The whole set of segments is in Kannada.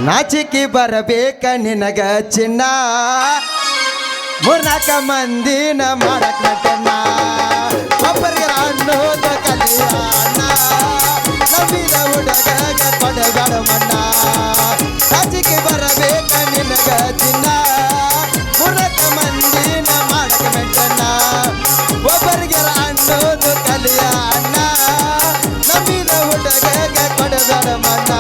ನಾಚಿಕೆ ಬರಬೇಕ ನಿನಗ ಚಿನ್ನ ಮೂರ್ನಾಲ್ಕ ಮಂದಿನ ಮಾಡಕ್ ನಟನ ಒಬ್ಬರಿಗೆ ಅನ್ನೋದು ಕಲಿಯಾಣ ನಂಬಿದ ಹುಡುಗ ಕೊಡಬೇಡ ಮಣ್ಣ ನಾಚಿಕೆ ಬರಬೇಕ ನಿನಗ ಚಿನ್ನ ಮೂರ್ನಾಲ್ಕ ಮಂದಿನ ಮಾಡಕ್ ನಟನ ಒಬ್ಬರಿಗೆ ಅನ್ನೋದು ಕಲಿಯಾಣ ನಂಬಿದ ಹುಡುಗ ಕೊಡಬೇಡ ಮಣ್ಣ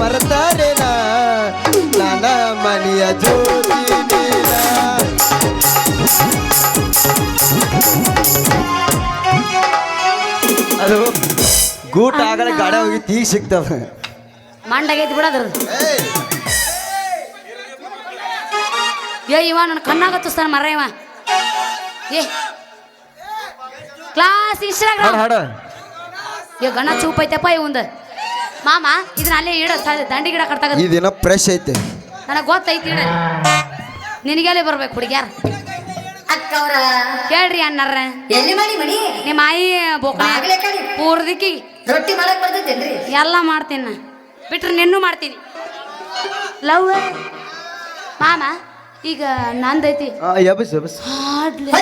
ಬರ್ತಾರೇನ ನನ್ನ ಮನೆಯ ಜ್ಯೋತಿ ನೀನ ಅದು ಗೂಟ ಆಗಲ ಗಾಡಿ ಹೋಗಿ ತೀಗ್ ಸಿಗ್ತವ ಮಂಡಾಗೈತಿ ಬಿಡೋದ್ರ ಇವ ನನ್ನ ಕಣ್ಣಾಗ ತುಸ್ತಾನ ಮರ ಇವ ಕ್ಲಾಸ್ ಇನ್ಸ್ಟಾಗ್ರಾಮ್ ಹಾಡ ಗಣ ಚೂಪ್ ಐತಪ್ಪ ಇವಂದ ಮಾಮ ಇದನ್ನ ಅಲ್ಲೇ ಇಡ ದಂಡಿ ಗಿಡ ಕಟ್ಟಾಗ ಈ ದಿನ ಫ್ರೆಶ್ ಐತೆ ನನಗೆ ಗೊತ್ತೈತಿ ಇಡ ನಿನಗೆಲ್ಲೇ ಬರ್ಬೇಕು ಹುಡುಗ್ಯಾರ ಅಕ್ಕವ್ರ ಕೇಳ್ರಿ ಅಣ್ಣಾರ ಎಲ್ಲಿ ಮಾಡಿ ಮಣಿ ನಿಮ್ಮ ಆಯಿ ಬೋಕಳಿ ಪೂರ್ದಿಕ್ಕಿ ರೊಟ್ಟಿ ಮಾಡಕ್ ಬರ್ತೈತೇನ್ರಿ ಎಲ್ಲ ಮಾಡ್ತೀನಿ ನಾ ಬಿಟ್ರೆ ನಿನ್ನೂ ಮಾಡ್ತೀನಿ ಲವ್ ಮಾಮ ಈಗ ನಂದೈತಿ ಎಬಸ್ ಎಬಸ್ ಹಾಡ್ಲಿ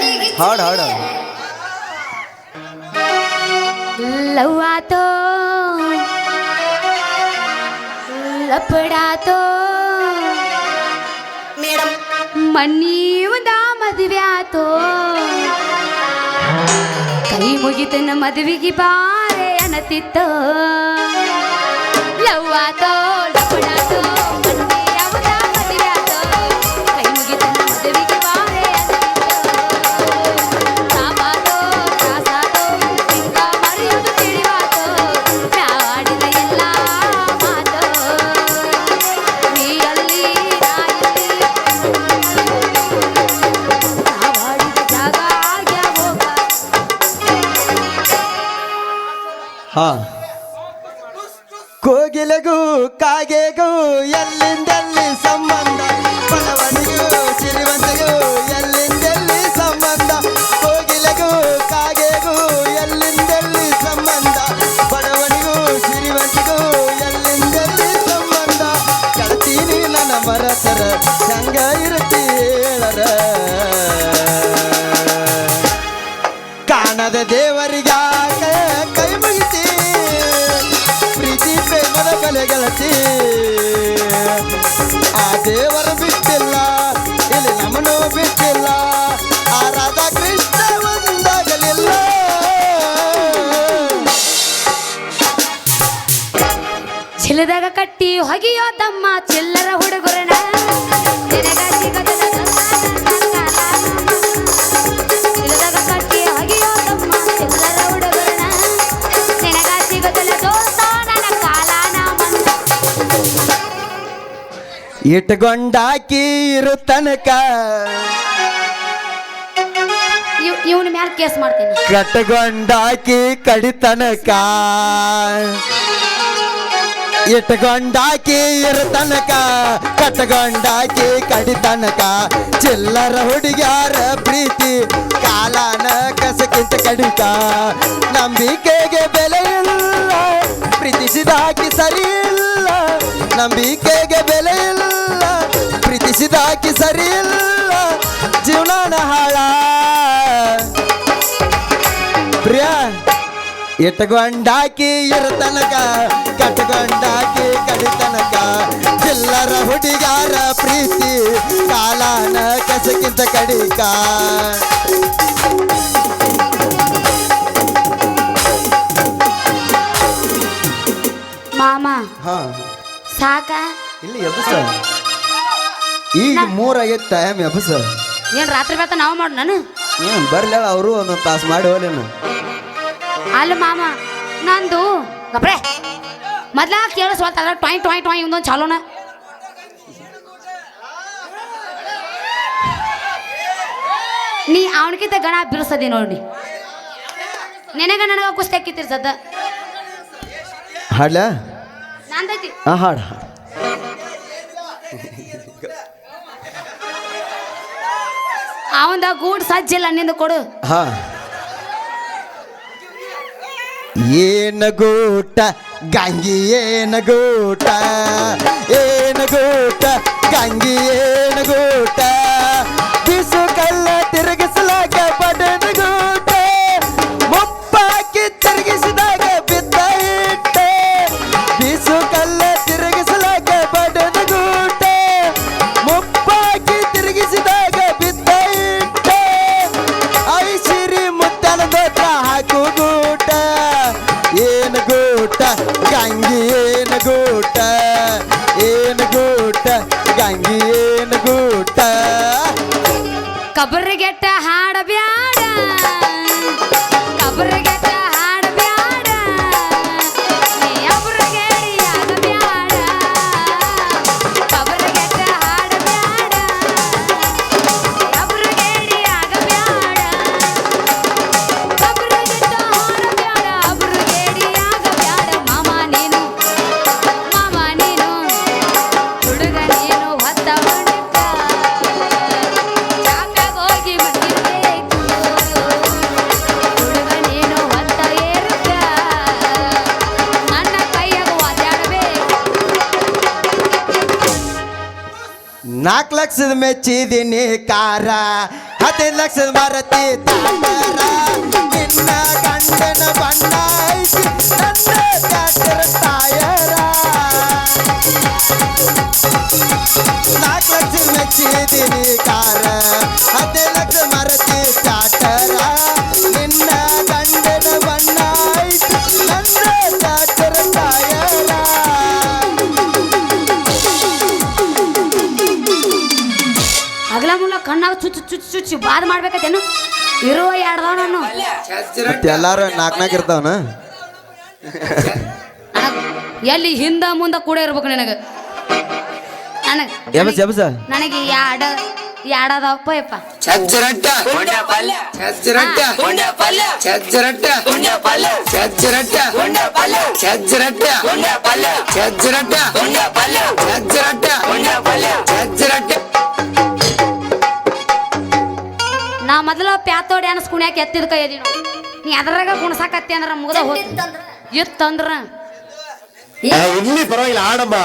ಹಾಡು ಹಾಡು ಲವ್ ಆತೋ ಲಪಡಾತೋ ಮೇಡಮ್ ಮನ್ನೀವದ ಮದುವೆ ಆತೋ ಕೈ ಮುಗಿತನ ಮದುವೆಗೆ ಬಾರೆ ಅನ್ನತಿತ್ತೋ ಲವ್ ಆತೋ ಲಪಡಾತೋ ಮನ್ನೀವದ ಮದುವೆ ಆತೋ ಕೈ ಮುಗಿತನ ಮದುವೆಗೆ ಬಾರೆ ಅನ್ನತಿತ್ತೋ ಸಾಪಾತೋ ಸಾಸಾತೋ ಹಿಂಗ ಮರೆಯೋದು ತಿಳಿವಾತೋ ಮ್ಯಾವಾಡಿದ ಎಲ್ಲ ಮಾತೋ ನೀಯಲ್ಲಿ ನಾಯಲ್ಲಿ ನಾವಾಡಿದ ಜಾಗ ಆಗ್ಯಾವೋಗ ಹಾ ಕೋಗಿಲೆಗೂ ಕಾಗೆಗೂ ಎಲ್ಲಿಂದೆಲ್ಲಿ ಸಂಬಂಧ ಬಡವನಿಗೂ ಸಿರಿವಂತಗೂ ಎಲ್ಲಿಂದೆಲ್ಲಿ ಸಂಬಂಧ ಕೋಗಿಲೆಗೂ ಕಾಗೆಗೂ ಎಲ್ಲಿಂದೆಲ್ಲಿ ಸಂಬಂಧ ಬಡವನಿಗೂ ಸಿರಿವಂತಿಗೂ ಎಲ್ಲಿಂದೆಲ್ಲಿ ಸಂಬಂಧ ಕಳ್ತೀನಿ ನನ್ನ ಮರತರ ಸಂಗ ಇರುತ್ತಿ ಹೇಳರ ಕಾಣದ ದೇವರಿಗಾಗ ಕೈ ಮುಗಿತಿ ಪ್ರೀತಿ ಪ್ರೇಮದ ಬೆಲೆ ಗೆಳತಿ ಆ ದೇವರ ಬಿಟ್ಟಿಲ್ಲ ಇಲ್ಲಿ ನಮ್ಮನ್ನು ಬಿಟ್ಟಿಲ್ಲ ಆ ರಾಧಾ ಕೃಷ್ಣ ಒಂದಾಗಲಿಲ್ಲ ಚಿಲ್ಲದಾಗ ಕಟ್ಟಿ ಹೊಗೆಯೋ ತಮ್ಮ ಚಿಲ್ಲರ ಹುಡುಗರನ ಚಿಲ್ಲದಾಗ ಕಟ್ಟಿ ಹೊಗೆಯೋ ತಮ್ಮ ಚಿಲ್ಲರ ಹುಡುಗರನ ನಿನಗ ಸಿಗದಲ್ಲ ದೋಸ್ತ ನನ್ನ ಕಾಲಾನ ಮಂದ ಇಟ್ಕೊಂಡಾಕಿ ಇರು ತನಕ ಇವನ ಮ್ಯಾಲ ಕೇಸ್ ಮಾಡ್ತೀನಿ ಕಟ್ಕೊಂಡಾಕಿ ಕಡಿತನಕ ಇಟ್ಕೊಂಡಾಕಿ ಇರು ತನಕ ಕಟ್ಕೊಂಡಾಕಿ ಕಡಿತನಕ ಚಿಲ್ಲರ ಹುಡುಗ್ಯಾರ ಪ್ರೀತಿ ಕಾಲಾನ ಕಸಕ್ಕಿಂತ ಕಡಿಕ ನಂಬಿಕೆಗೆ ಬೆಲೆ ಇಲ್ಲ ಪ್ರೀತಿಸಿದಾಕಿ ಸರಿ ಇಲ್ಲ ನಂಬಿಕೆಗೆ ಬೆಲೆ ಇಲ್ಲ ಪ್ರೀತಿಸಿದಾಕಿ ಸರಿ ಇಲ್ಲ ಜೀವನಾನ ಹಾಳ ಪ್ರಿಯ ಇಟ್ಕೊಂಡಾಕಿ ಇರತನಕ ಕಟ್ಕೊಂಡಾಕಿ ಕಡಿತನಕ ಚಿಲ್ಲರ ಹುಡುಗಾರ ಪ್ರೀತಿ ಕಾಲಾನ ಕಸಕ್ಕಿಂತ ಕಡಿಕ ಮಾಮ ಹಾ ಸಾಕ ಇಲ್ಲಿ ಎಬ್ಬಸ ಈಗ 3 ಆಗೈತೆ ಟೈಮ್ ಎಬ್ಬಸ ಏನ್ ರಾತ್ರಿ ಬೇತ ನಾವು ಮಾಡು ನಾನು ಬರ್ಲ ಅವರು ಒಂದೊಂದು ತಾಸು ಮಾಡಿ ಹೋಗ್ಲೇನು ಅಲ್ಲ ಮಾಮ ನಂದು ಗಪ್ರೆ ಮೊದ್ಲ ಕೇಳಿಸ್ವಲ್ತ ಅದ್ರ ಟೊಯ್ ಟೊಯ್ ಟೊಯ್ ಒಂದೊಂದು ಚಾಲೋನ ನೀ ಅವನಿಗಿಂತ ಗಣ ಬಿರ್ಸದಿ ನೋಡಿ ನಿನಗ ನನಗ ಕುಸ್ತಿ ಹಾಕಿತಿರ್ ಸದ್ದ ಹಾಡ್ಲ ನಂದೈತಿ ಹಾಡು ಹಾಡು ಅವಂದ ಗೂಡ್ ಸಜ್ಜಿಲ್ಲ ನಿಂದು ಕೊಡು. ಹಾ ಏನ ಗೂಟ ಗಂಗಿ ಏನ ಗೂಟ ಗಂಗಿ ಏನ ಗೂಟ ಬಿಸು ಕಲ್ಲ ತಿರುಗಿಸಲಾಗ ಬಡನ ಗೂಟ ಮುಪ್ಪಾಕಿ ತಿರುಗಿಸಿದಾಗ ಬಿದ್ದ ಇಟ್ಟೆ ಬಿಸು ಕಲ್ಲ ತಿರುಗಿಸಲಾಗ ಬಡನ ಗೂಟ ಮುಪ್ಪಾಕಿ ತಿರುಗಿಸಿದಾಗ ಬಿದ್ದ ಇಟ್ಟೆ ಐಸಿರಿ ಮುತ್ತನ ದೋತ್ರ ಹಾಕು ಗೂಟ ಏನ ಗೂಟ ಗಂಗಿ ಏನ ಗೂಟ ಗಂಗಿ ಏನ ಗೂಟ ಕಬರಿಗೆಟ್ಟ ಹಾಡ ಬ್ಯಾಡ ಕಬರಿಗೆಟ್ಟ ಹಾಡ ಬ್ಯಾಡ ನೀ ಅಬರಗೇಡಿಯಾಗ ಬ್ಯಾಡ ಕಬರಿಗೆಟ್ಟ ಹಾಡ ಬ್ಯಾಡ ಅಬರಗೇಡಿಯಾಗ ಬ್ಯಾಡ ಕಬರಿಗೆಟ್ಟ ಹಾಡ ಬ್ಯಾಡ ಅಬರಗೇಡಿಯಾಗ ಬ್ಯಾಡ ಮಾಮ ನೀನು ಹುಡುಗ ನೀನು ಹೊತ್ತ ಹುಡುಗ ಚಾಕಾಗ ಹೋಗಿ ಬಂದಿರ್ಬೇಕು ಹುಡುಗ ನೀನು ಹೊತ್ತ ಏರುಕ ನನ್ನ ಕೈಯಾಗ ಒದ್ದಾಡಬೇಕು. 4 ಲಕ್ಷದ ಮೆಚ್ಚಿದೀನಿ ಕಾರ 15 ಲಕ್ಷದ ಮರತಿ ತಾಟರ ನಿನ್ನ ಗಂಡನ ಬಣ್ಣ ಐತಿ ನನ್ನ ಟ್ಯಾಕ್ಟರ್ ಟಯರ 4 ಲಕ್ಷದ ಮೆಚ್ಚಿದೀನಿ ಕಾರ 15 ಲಕ್ಷ ಮರತಿ ತಾಟರ ನಿನ್ನ ಗಂಡನ ಬಣ್ಣ ಐತಿ ನನ್ನ ಟ್ಯಾಕ್ಟರ್ ಟಯರ ಅಗಲ ಮುಲ್ಲ ಕಣ್ಣಾಗ ಚುಚ್ಚಿ ಬಾದ್ ಮಾಡ್ಬೇಕತ್ತೇನು ಇರುವ ಎರಡದವ ನಾನು ಮತ್ತೆ ಎಲ್ಲಾರು 4 ಇರ್ತಾವನ ಎಲ್ಲಿ ಹಿಂದ ಮುಂದ ಕೂಡ ಇರ್ಬೇಕು ನನಗೆ ಎಬಸ ನನಗೆ ಎರಡದವಪ್ಪ ಯಪ್ಪ ಚಜ್ಜರಟ್ಟ ಹೊಂಡ ಪಲ್ಯ ಚಜ್ಜರಟ್ಟ ಹೊಂಡ ಪಲ್ಯ ಚಜ್ಜರಟ್ಟ ಹೊಂಡ ಪಲ್ಯ ಚಜ್ಜರಟ್ಟ ಹೊಂಡ ಪಲ್ಯ ಚಜ್ಜರಟ್ಟ ಹೊಂಡ ಪಲ್ಯ ಚಜ್ಜರಟ್ಟ ಹೊಂಡ ಪಲ್ಯ ಚಜ್ಜರಟ್ಟ ಹೊಂಡ ಪಲ್ಯ ಚಜ್ಜರಟ್ಟ. ನಾ ಮೊದಲು ಪ್ಯಾತೋ ಡ್ಯಾನ್ಸ್ ಕುಣ್ಯಾಕ ಎತ್ತಿದ ಕೈ ಅದೀನಿ ನೀ ಅದ್ರಾಗ ಕುಣ್ಸಾಕತ್ತಿ ಅಂದ್ರ ಮುಗ್ದ ಹೋದ್ ಇತ್ತಂದ್ರ ಇರ್ಲಿ ಪರವಾಗಿಲ್ಲ ಆಡಮ್ಮ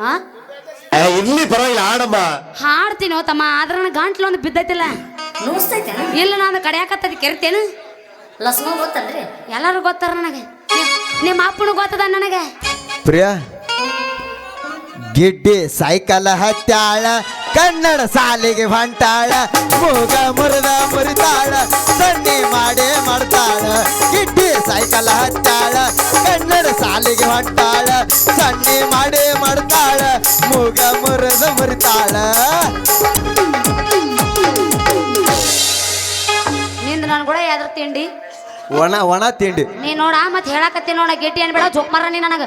ಆ ಇರ್ಲಿ ಪರವಾಗಿಲ್ಲ ಆಡಮ್ಮ ಹಾಡ್ತೀನಿ ತಮ್ಮ ಆದ್ರ ನನ್ನ ಗಂಟ್ಲು ಒಂದು ಬಿದ್ದೈತಿಲ್ಲ ನುಸ್ತೈತೆ ಇಲ್ಲ ನಾನು ಕಡಿಯಾಕತ್ತದ ಕೆರಿತೇನು ಲಸ್ಮ ಗೊತ್ತಲ್ರಿ ಎಲ್ಲರೂ ಗೊತ್ತಾರ ನನಗೆ ನಿಮ್ಮ ಅಪ್ಪನು ಗೊತ್ತದ ನನಗೆ ಪ್ರಿಯಾ ಗಿಡ್ಡಿ ಸೈಕಲ್ ಹತ್ತಾಳ ಕನ್ನಡ ಸಾಲಿಗೆ ಹೊಂಟಾಳ ಮೂಗ ಮುರಿತಾಳ ಸನ್ನಿ ಮಾಡೇ ಮಾಡ್ತಾಳ ಗಿಡ್ಡಿ ಸೈಕಲ್ ಹತ್ತಾಳ ಕನ್ನಡ ಸಾಲಿಗೆ ಹೊಂಟಾಳ ಸನ್ನಿ ಮಾಡೇ ಮಾಡ್ತಾಳ ಮೂಗ ಮುರಿತಾಳ. ನಿಂದ ನಾನು ಕೂಡ ಯಾವ್ದ್ರ ತಿಂಡಿ ಒಣ ತಿಂಡಿ ನೀ ನೋಡ ಮತ್ತೆ ಹೇಳಕತ್ತಿ ನೋಡ ಗೆಟ್ಟಿ ಅನ್ಬೇಡ ಜೋಕ್ ಮಾರ ನೀ ನನಗ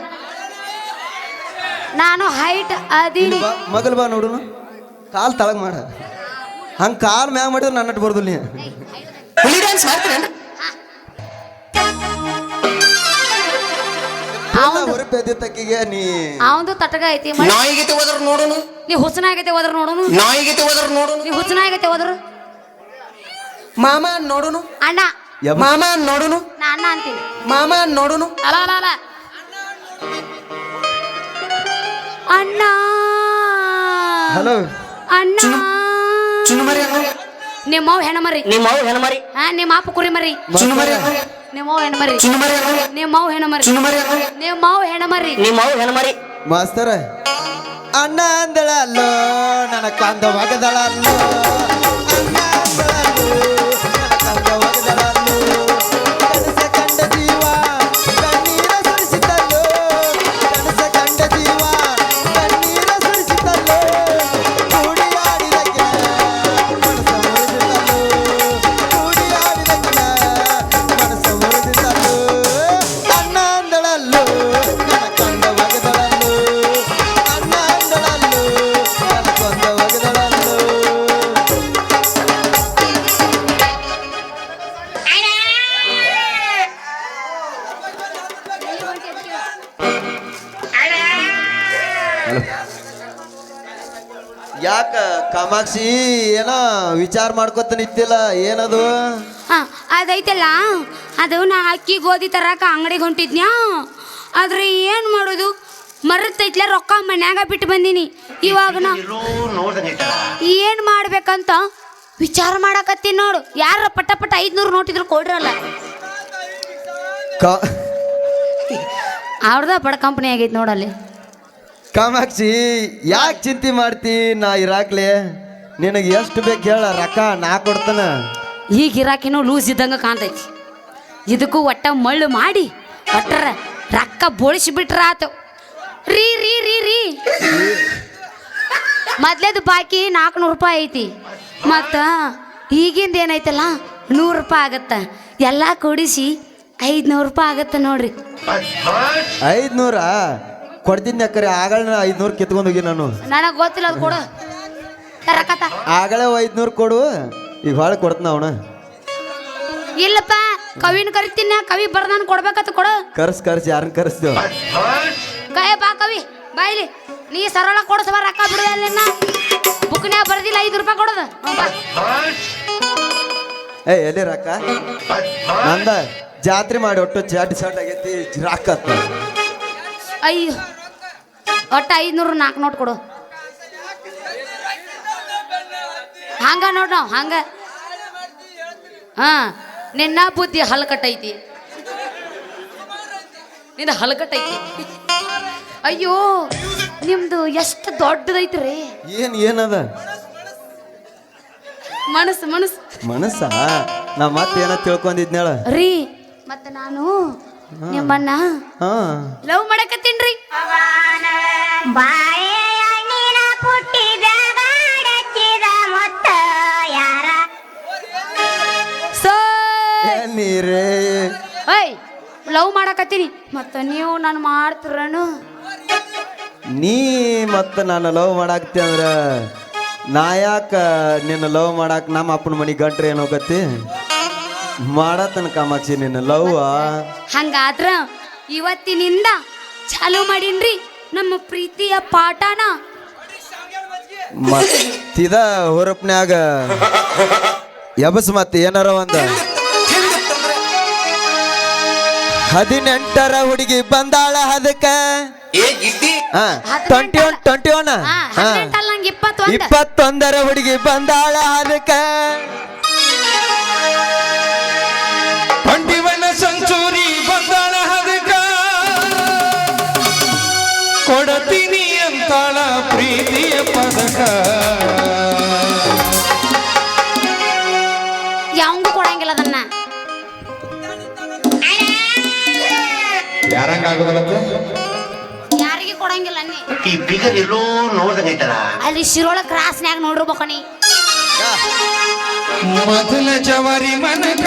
ನಾನು ಹೈಟ್ ಅದೀನಿ ಮಗಲ್ ಬಾ ನೋಡು ಕಾಲ್ ತಳಗ್ ಮಾಡ ಹಂಗ ಕಾಲ್ ಮ್ಯಾಗ ಮಾಡಿದ್ರೆ ನನ್ನಟ್ಟು ಬರ್ದು ನೀ ಹುಲಿ ಡ್ಯಾನ್ಸ್ ಮಾಡ್ತೀರೇನು? ಹೊರಪೆದ್ದಿದ್ದಕ್ಕಿಗೆ ನೀ ಅವಂದು ತಟಗ ಐತಿ ನಾಯಿಗತೆ ಹೋದ್ರ ನೋಡುನು ನೀ ಹುಸನ ಆಗೈತೆ ಹೋದ್ರ ನೋಡುನು ನಾಯಿಗತೆ ಹೋದ್ರ ನೋಡುನು ನೀ ಹುಸನ ಆಗೈತೆ ಹೋದ್ರ ಮಾಮ ನೋಡುನು ಅಣ್ಣ ಮಾಮ ನೋಡುನು ನಾ ಅಣ್ಣ ಅಂತೀನಿ ಮಾಮ ನೋಡುನು ಅಲ್ಲ ಅಲ್ಲ ಅಲ್ಲ ಅಣ್ಣ ಹಲೋ ಅಣ್ಣ ಚುನುಮರಿ ನಿಮ್ಮವ್ ಹೆಣ್ಮರಿ ನಿಮ್ಮವ್ ಹೆಣ್ಮರಿ ಹಾ ನಿಮ್ಮ ಅಪ್ಪ ಕುರಿ ಮರಿ ಚುನುಮರಿ ನಿಮ್ಮವ್ ಹೆಣ್ಮರಿ ಚುನುಮರಿ ನಿಮ್ಮವ್ ಹೆಣ್ಮರಿ ಚುನುಮರಿ ನಿಮ್ಮವ್ ಹೆಣ್ಮರಿ ನಿಮ್ಮವ್ ಹೆಣ್ಮರಿ ಮಾಸ್ತರ ಅಣ್ಣ ಅಂದಳಲ್ಲೋ ನನ್ನ ಕಂದ ಒಗದಳಲ್ಲೋ ಅಣ್ಣ ಅಂದಳಲ್ಲೋ ನನ್ನ ಕಂದ ಒಗದಳಲ್ಲೋ ಕನಸ ಕಂಡ ಜೀವ ಕಣ್ಣೀರ ಸುರಿಸಿತಲ್ಲೋ ಕನಸ ಕಂಡ ಜೀವ ಕಣ್ಣೀರ ಸುರಿಸಿತಲ್ಲೋ ಕೂಡಿಯಾಡಿದಕ್ಕೆ ಮನಸ್ಸ ಮುರಿದಿತಲ್ಲೋ ಕೂಡಿಯಾಡಿದಕ್ಕೆ ಮನಸ್ಸ ಮುರಿದಿತಲ್ಲೋ ಅಣ್ಣ ಅಂದಳಲ್ಲೋ ನನ್ನ ಕಂದ ಒಗದಳಲ್ಲೋ ಅಣ್ಣ ಅಂದಳಲ್ಲೋ ನನ್ನ ಕಂದ ಒಗದಳಲ್ಲೋ ಕಾಮಾಕ್ಷಿ ಏನೋ ವಿಚಾರ ಮಾಡ್ಕೊತ ನಿಂತಿಲ್ಲ ಏನದು ಹಾ ಅದೈತಲ್ಲ ಅದು ನಾ ಅಕ್ಕಿ ಗೋಧಿ ತರಕ ಅಂಗಡಿಗೆ ಹೊಂಟಿದ್ನ್ಯಾ ಆದ್ರೆ ಏನು ಮಾಡೋದು ಮರತೈತ್ಲೆ ರೊಕ್ಕ ಮನ್ಯಾಗ ಬಿಟ್ಟು ಬಂದೀನಿ ಇವಾಗ ನಾ ಏನು ಮಾಡ್ಬೇಕಂತ ವಿಚಾರ ಮಾಡಕತ್ತೀನಿ ನೋಡು ಯಾರ ಪಟ್ಟ 500 ನೋಟಿದ್ರು ಕೊಡ್ರಲ್ಲ ಅವ್ರದ ಬಡ ಕಂಪ್ನಿ ಆಗೈತೆ ನೋಡಲ್ಲಿ ಕಾಮಾಕ್ಷಿ ಯಾಕೆ ಚಿಂತೆ ಮಾಡ್ತಿ ನಾ ಇರಾಕ್ಲೆ ನಿನಗೆ ಎಷ್ಟು ಬೇಕು ಹೇಳ ರೊಕ್ಕ ನಾ ಕೊಡ್ತಾನ ಈಗ ಇರಾಕಿನೂ ಲೂಸ್ ಇದ್ದಂಗೆ ಕಾಣ್ತೈತಿ ಇದಕ್ಕೂ ಒಟ್ಟ ಮಳ್ಳು ಮಾಡಿ ಒಟ್ಟರ ರೊಕ್ಕ ಬೋಳಿಸಿಬಿಟ್ರ ಆತು ರೀ ರೀ ರೀ ರೀ ಮೊದ್ಲೇದು ಬಾಕಿ 400 ರೂಪಾಯಿ ಐತಿ ಮತ್ತು ಈಗಿಂದ ಏನೈತಲ್ಲ 100 ರೂಪಾಯಿ ಆಗತ್ತ ಎಲ್ಲ ಕೂಡಿಸಿ 500 ರೂಪಾಯಿ ಆಗತ್ತ ನೋಡ್ರಿ 500 ಕೊಡ್ತೀನಿ ಅಕ್ಕರೆ ಆಗಳ 500 ಕಿತ್ಕೊಂಡು ಹೋಗಿ ನಾನು ನನಗೆ ಗೊತ್ತಿಲ್ಲ ಅದು ಕೊಡು ರೊಕ್ಕ ಆಗಳೇ 500 ಕೊಡು ಈಗ ಹೊಳೆ ಕೊಡ್ತಾನ ಅವನ ಇಲ್ಲಪ್ಪ ಕವಿನ ಕರಿತೀನಿ ಕವಿ ಬರ್ದಾನ ಕೊಡ್ಬೇಕತ್ತ ಕೊಡು ಕರ್ಸ್ ಯಾರನ್ನ ಕರೆಸ್ದೇವ್ ಕಯ ಬಾ ಕವಿ ಬಾಯ್ಲಿ ನೀ ಸರಳ ಕೊಡಿಸುವ ರೊಕ್ಕ ಬಿಡುದಲ್ಲ ಬುಕ್ನ್ಯಾಗ ಬರ್ದಿಲ್ಲ 5 ರೂಪಾಯಿ ಕೊಡೋದು ಏ ಎಲ್ಲಿ ರೊಕ್ಕ ನಂದ ಜಾತ್ರೆ ಮಾಡಿ ಒಟ್ಟು ಚಾಟ್ ಆಗೈತಿ ರೊಕ್ಕ ಅಯ್ಯೋ ಒಟ್ಟು 500 4 ನೋಟ್ ಕೊಡು ಹಂಗ ನೋಡ್ ನಾವು ಹಂಗ ಹಾ ನಿನ್ನ ಬುದ್ಧಿ ಹಲ್ಕಟ್ಟೈತಿ ನಿನ್ನ ಹಲ್ಕಟ್ಟೈತಿ ಅಯ್ಯೋ ನಿಮ್ದು ಎಷ್ಟು ದೊಡ್ಡದೈತ್ರಿ ಏನದ ಮನಸ್ಸು ಮನಸ್ಸ ನಾ ಮತ್ತೆ ತಿಳ್ಕೊಂಡಿದ್ನೇಳ ರೀ ಮತ್ತೆ ನಾನು ನಿಮ್ಮನ್ನ ಹಾ ಲವ್ ಮಾಡಕತ್ತೀನ್ರಿ ನೀರೇ ಏಯ್ ಲವ್ ಮಾಡಕತ್ತೀನಿ ಮತ್ತ ನೀವು ನಾನು ಮಾಡ್ತಿರನು ನೀ ಮತ್ತೆ ನಾನು ಲವ್ ಮಾಡಾಕ್ತಿ ಅಂದ್ರ ನಾ ಯಾಕ ನಿನ್ನ ಲವ್ ಮಾಡಾಕ ನಮ್ಮ ಅಪ್ಪನ ಮನೆ ಗಂಟ್ರೆ ಏನು ಹೋಗತ್ತಿ ಮಾಡತನ ಕಾಮಾಕ್ಷಿ ನಿನ್ನ ಲವ್ ಹಂಗಾದ್ರ ಇವತ್ತಿನಿಂದ ಚಾಲು ಮಾಡೀನ್ರಿ ನಮ್ಮ ಪ್ರೀತಿಯ ಪಾಠನ ಮತ್ತಿದ ಹೊರಪ್ನ್ಯಾಗ ಎಬಸ್ ಮತ್ತೆ ಏನಾರ ಒಂದ 18ರ ಹುಡುಗಿ ಬಂದಾಳ ಅದಕ್ಕ 21 21ರ ಹುಡುಗಿ ಬಂದಾಳ ಅದಕ್ಕ 21 ಸೆಂಚುರಿ ಬಂದಾಳ ಅದಕ್ಕ ಕೊಡತೀನಿ ಅಂತಾಳ ಪ್ರೀತಿಯ ಪದಕ ಯಾವಂಗೂ ಕೊಡಂಗಿಲ್ಲ ಅದನ್ನ ಯಾರಂಗಾಗೋದಲ್ಲ ಯಾರಿಗೆ ಕೊಡಂಗಿಲ್ಲ ಅನ್ನಿ ಈ ಬಿಗರ್ ಎಲ್ಲೋ ನೋಡ್ದಂಗೈತಲ್ಲ ಅಲ್ಲಿ ಶಿರೋಳ ಕ್ರಾಸ್ನ್ಯಾಗ ನೋಡ್ರಬೇಕಣಿ ಮೊದಲ ಜವರಿ ಮನಕ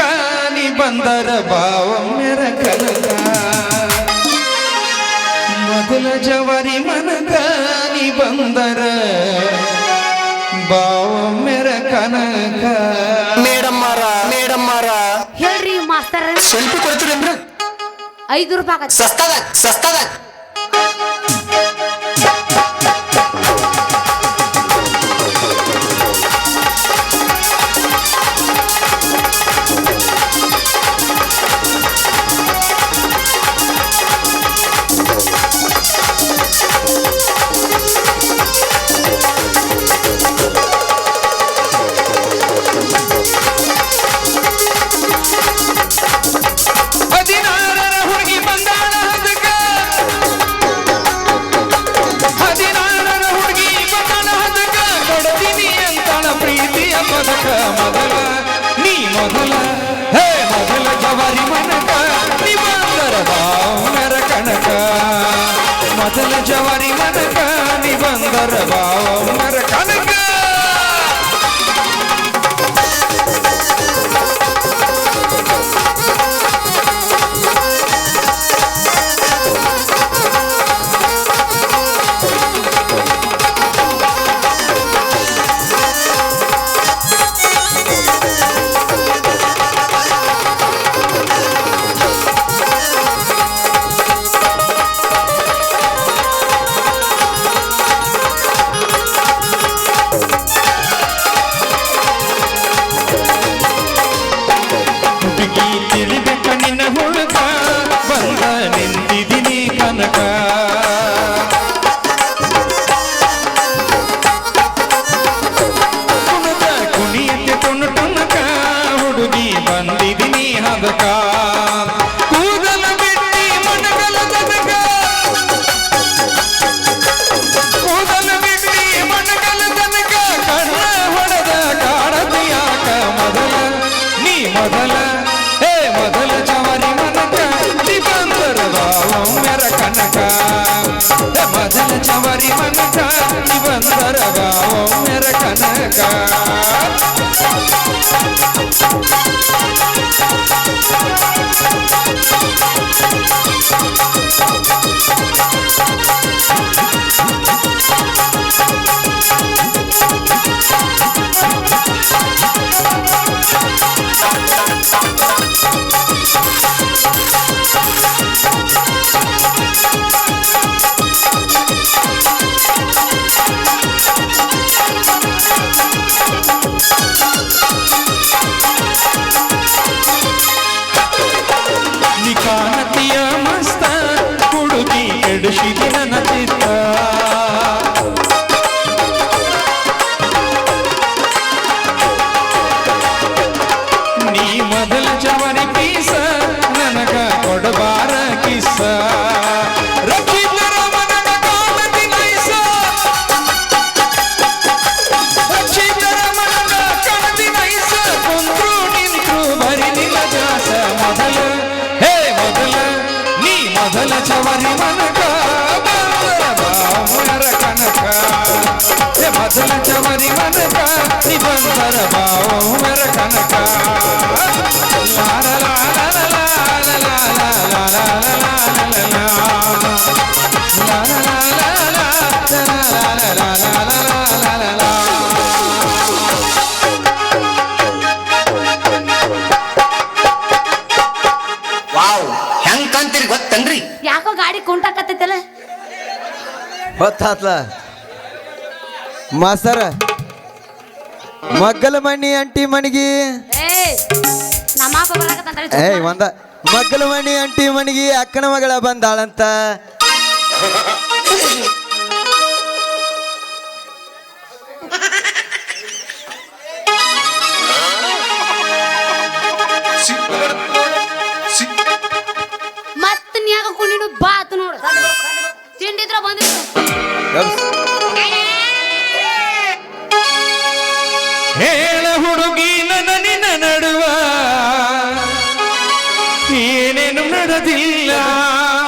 ನೀ ಬಂದರ ಭಾವ ಮೆರ ಕನಕ ಮೊದಲ ಜವರಿ ಮನಕ ನೀ ಬಂದರ ಭಾವ ಮೆರ ಕನಕ ಮೇಡಮ್ಮರ ಹೇಳ್ರಿ ಮಾಸ್ತರ್ ಸೆಲ್ಫಿ ಕೊಡ್ತೀರೇನ್ರಿ 5 ರೂಪಾಯಿ ಆಗತ್ತೆ ಸಸ್ತದ ಮೊದಲ ಜವರಿ ಮನಕ ನೀ ಬಂದರ ಭಾವ ಮೆರ ಕನಕ ಮೊದಲ ಜವರಿ ಮನಕ ನೀ ಬಂದರ ಭಾವ ಮೆರ ಕನಕ ಮೊದಲ ಜವರಿ ಮನಕ ನೀ ಬಂದರ ಬಾವೊಮ್ಮೆರ ಕನಕ ಮೊದಲ ಜವರಿ ಮನಕ ನೀ ಬಂದರ ಬಾವೊಮ್ಮೆರ ಕನಕ ನಿಕಾನತಿಯ ಮಸ್ತ ಹುಡುಗಿ ಕೆಡಿಸಿದೆ ನನ್ನ ಚಿತ್ತ ನೀ ಮೊದಲ ಜವರಿ ಪೀಸ ನನಗ ಕೊಡಬಾರ ಕಿಸ್ಸ ರಕ್ಷಿತರ ಮನಗ ಕಾಣತಿ ನೈಸ ರಕ್ಷಿತರ ಮನಗ ಕಾಣತಿ ನೈಸ ಕುಂತ್ರು ನಿಂತ್ರು ಬರಿ ನಿಲ್ಲ ಜಾಸ ಮೊದಲ ಜವರಿ ಮನಕ ಬಂದರ ಬಾವೊಮ್ಮೆರ ಕನಕ ಮೊದಲ ಜವರಿ ಮನಕ ನೀ ಬಂದರ ಬಾವೊಮ್ಮೆರ ಕನಕ ಲಾಲ ಲಾಲ ಲಾಲ ಲಾಲ ಲಾಲ ವಾವ್ ಹೆಂಗ್ ಕಾಣ್ತೀರಿ ಗೊತ್ತನ್ರಿ? ಯಾಕೋ ಗಾಡಿ ಕುಂಟಾಕತ್ತೈತಲ್ಲ. ಹೊತ್ತಾತ್ಲ ಮಾಸ್ತರ ಮಗ್ಗಲ ಮಣ್ಣಿ ಅಂಟಿ ಮಣಿಗಿ ನಮ್ಮ ಅಪ್ಪ ಬರಾಕತ್ತಂತ ಏಯ್ ಒಂದ ಮಗ್ಗಲ ಮಣ್ಣಿ ಅಂಟಿ ಮಣಿಗಿ ಅಕ್ಕನ ಮಗಳ ಬಂದಾಳಂತ ಮತ್ತ ನೀ ಯಾಕ ಕುಣಿನು ಬಾತ್ ನೋಡು ತಿಂಡಿದ್ರ ಬಂದಿತ್ತು